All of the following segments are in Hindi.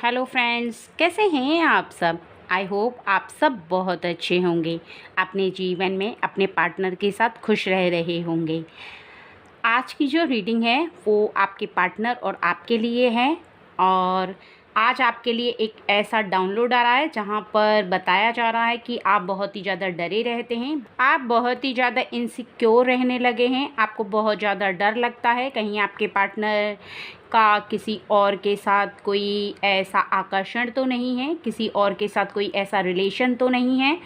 हेलो फ्रेंड्स, कैसे हैं आप सब। आई होप आप सब बहुत अच्छे होंगे, अपने जीवन में अपने पार्टनर के साथ खुश रह रहे होंगे। आज की जो रीडिंग है वो आपके पार्टनर और आपके लिए है। और आज आपके लिए एक ऐसा डाउनलोड आ रहा है जहाँ पर बताया जा रहा है कि आप बहुत ही ज़्यादा डरे रहते हैं, आप बहुत ही ज़्यादा इनसिक्योर रहने लगे हैं, आपको बहुत ज़्यादा डर लगता है कहीं आपके पार्टनर का किसी और के साथ कोई ऐसा आकर्षण तो नहीं है, किसी और के साथ कोई ऐसा रिलेशन तो नहीं है,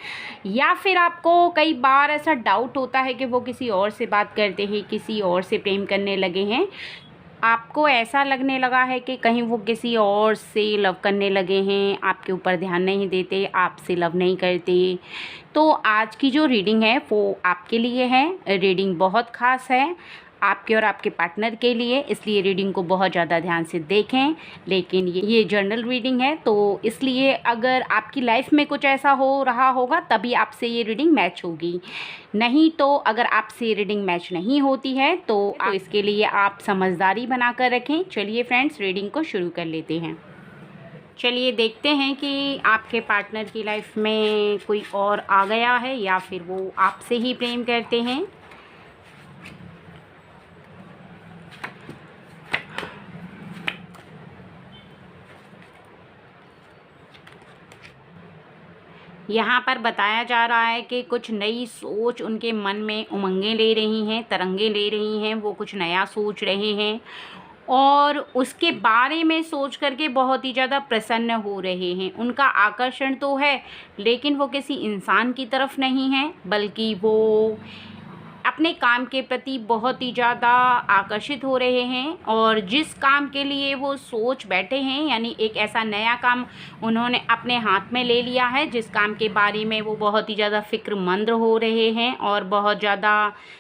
या फिर आपको कई बार ऐसा डाउट होता है कि वो किसी और से बात करते हैं, किसी और से प्रेम करने लगे हैं। आपको ऐसा लगने लगा है कि कहीं वो किसी और से लव करने लगे हैं, आपके ऊपर ध्यान नहीं देते, आपसे लव नहीं करते। तो आज की जो रीडिंग है वो आपके लिए है। रीडिंग बहुत ख़ास है आपके और आपके पार्टनर के लिए, इसलिए रीडिंग को बहुत ज़्यादा ध्यान से देखें। लेकिन ये जनरल रीडिंग है, तो इसलिए अगर आपकी लाइफ में कुछ ऐसा हो रहा होगा तभी आपसे ये रीडिंग मैच होगी, नहीं तो अगर आपसे रीडिंग मैच नहीं होती है तो इसके लिए आप समझदारी बना कर रखें। चलिए फ्रेंड्स, रीडिंग को शुरू कर लेते हैं। चलिए देखते हैं कि आपके पार्टनर की लाइफ में कोई और आ गया है या फिर वो आपसे ही प्रेम करते हैं। यहाँ पर बताया जा रहा है कि कुछ नई सोच उनके मन में उमंगें ले रही हैं, तरंगें ले रही हैं, वो कुछ नया सोच रहे हैं और उसके बारे में सोच करके बहुत ही ज़्यादा प्रसन्न हो रहे हैं। उनका आकर्षण तो है लेकिन वो किसी इंसान की तरफ नहीं है, बल्कि वो अपने काम के प्रति बहुत ही ज़्यादा आकर्षित हो रहे हैं और जिस काम के लिए वो सोच बैठे हैं, यानी एक ऐसा नया काम उन्होंने अपने हाथ में ले लिया है जिस काम के बारे में वो बहुत ही ज़्यादा फ़िक्रमंद हो रहे हैं और बहुत ज़्यादा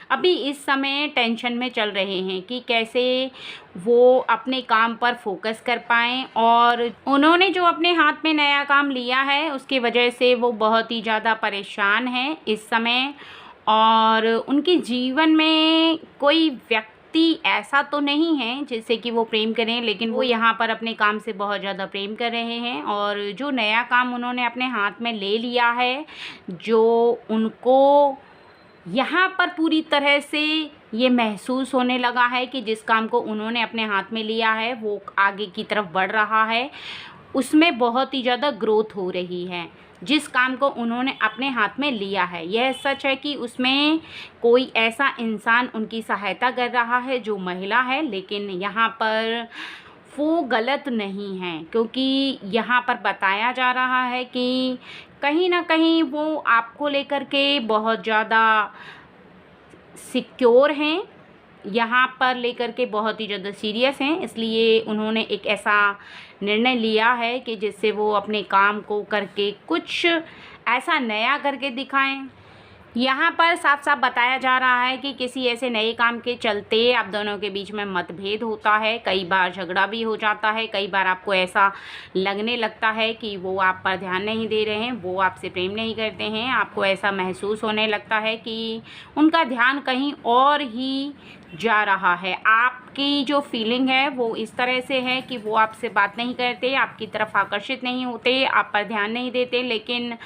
अभी इस समय टेंशन में चल रहे हैं कि कैसे वो अपने काम पर फोकस कर पाएँ। और उन्होंने जो अपने हाथ में नया काम लिया है उसकी वजह से वो बहुत ही ज़्यादा परेशान हैं इस समय। और उनके जीवन में कोई व्यक्ति ऐसा तो नहीं है जिससे कि वो प्रेम करें, लेकिन वो यहाँ पर अपने काम से बहुत ज़्यादा प्रेम कर रहे हैं। और जो नया काम उन्होंने अपने हाथ में ले लिया है, जो उनको यहाँ पर पूरी तरह से ये महसूस होने लगा है कि जिस काम को उन्होंने अपने हाथ में लिया है वो आगे की तरफ बढ़ रहा है, उसमें बहुत ही ज़्यादा ग्रोथ हो रही है। जिस काम को उन्होंने अपने हाथ में लिया है यह सच है कि उसमें कोई ऐसा इंसान उनकी सहायता कर रहा है जो महिला है, लेकिन यहाँ पर वो गलत नहीं है, क्योंकि यहाँ पर बताया जा रहा है कि कहीं ना कहीं वो आपको लेकर के बहुत ज़्यादा सिक्योर हैं, यहाँ पर लेकर के बहुत ही ज़्यादा सीरियस हैं। इसलिए उन्होंने एक ऐसा निर्णय लिया है कि जिससे वो अपने काम को करके कुछ ऐसा नया करके दिखाएं। यहाँ पर साफ साफ बताया जा रहा है कि किसी ऐसे नए काम के चलते आप दोनों के बीच में मतभेद होता है, कई बार झगड़ा भी हो जाता है, कई बार आपको ऐसा लगने लगता है कि वो आप पर ध्यान नहीं दे रहे हैं, वो आपसे प्रेम नहीं करते हैं। आपको ऐसा महसूस होने लगता है कि उनका ध्यान कहीं और ही जा रहा है। आपकी जो फीलिंग है वो इस तरह से है कि वो आपसे बात नहीं करते, आपकी तरफ आकर्षित नहीं होते, आप पर ध्यान नहीं देते, लेकिन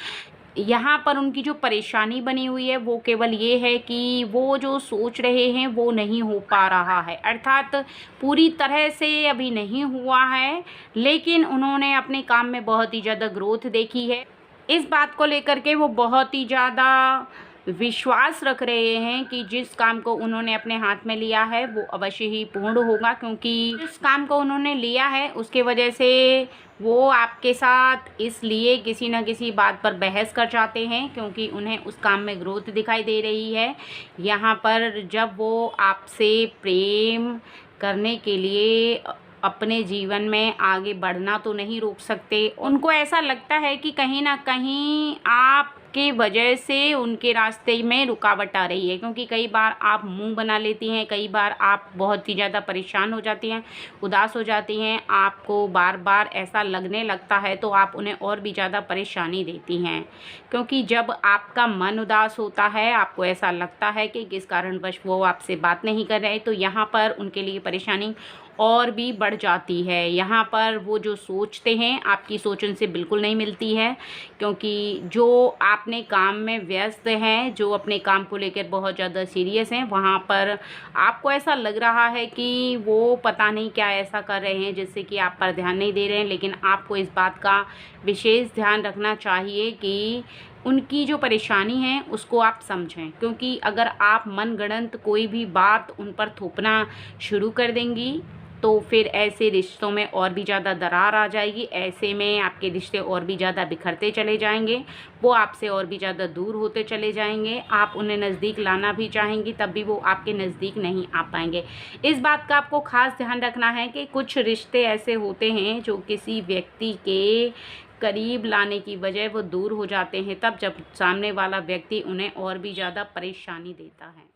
यहाँ पर उनकी जो परेशानी बनी हुई है वो केवल ये है कि वो जो सोच रहे हैं वो नहीं हो पा रहा है, अर्थात पूरी तरह से अभी नहीं हुआ है, लेकिन उन्होंने अपने काम में बहुत ही ज़्यादा ग्रोथ देखी है। इस बात को लेकर के वो बहुत ही ज़्यादा विश्वास रख रहे हैं कि जिस काम को उन्होंने अपने हाथ में लिया है वो अवश्य ही पूर्ण होगा, क्योंकि जिस काम को उन्होंने लिया है उसके वजह से वो आपके साथ इसलिए किसी न किसी बात पर बहस कर जाते हैं, क्योंकि उन्हें उस काम में ग्रोथ दिखाई दे रही है। यहाँ पर जब वो आपसे प्रेम करने के लिए अपने जीवन में आगे बढ़ना तो नहीं रोक सकते, उनको ऐसा लगता है कि कहीं ना कहीं आपके वजह से उनके रास्ते में रुकावट आ रही है, क्योंकि कई बार आप मुंह बना लेती हैं, कई बार आप बहुत ही ज़्यादा परेशान हो जाती हैं, उदास हो जाती हैं, आपको बार बार ऐसा लगने लगता है तो आप उन्हें और भी ज़्यादा परेशानी देती हैं, क्योंकि जब आपका मन उदास होता है, आपको ऐसा लगता है कि किस कारणवश वो आपसे बात नहीं कर रहे, तो यहाँ पर उनके लिए परेशानी और भी बढ़ जाती है। यहाँ पर वो जो सोचते हैं आपकी सोच उनसे बिल्कुल नहीं मिलती है, क्योंकि जो अपने काम में व्यस्त हैं, जो अपने काम को लेकर बहुत ज़्यादा सीरियस हैं, वहाँ पर आपको ऐसा लग रहा है कि वो पता नहीं क्या ऐसा कर रहे हैं जिससे कि आप पर ध्यान नहीं दे रहे हैं। लेकिन आपको इस बात का विशेष ध्यान रखना चाहिए कि उनकी जो परेशानी है उसको आप समझें, क्योंकि अगर आप मनगढ़ंत कोई भी बात उन पर थोपना शुरू कर देंगी तो फिर ऐसे रिश्तों में और भी ज़्यादा दरार आ जाएगी। ऐसे में आपके रिश्ते और भी ज़्यादा बिखरते चले जाएंगे, वो आपसे और भी ज़्यादा दूर होते चले जाएंगे। आप उन्हें नज़दीक लाना भी चाहेंगी तब भी वो आपके नज़दीक नहीं आ पाएंगे। इस बात का आपको ख़ास ध्यान रखना है कि कुछ रिश्ते ऐसे होते हैं जो किसी व्यक्ति के करीब लाने की बजाय वो दूर हो जाते हैं, तब जब सामने वाला व्यक्ति उन्हें और भी ज़्यादा परेशानी देता है।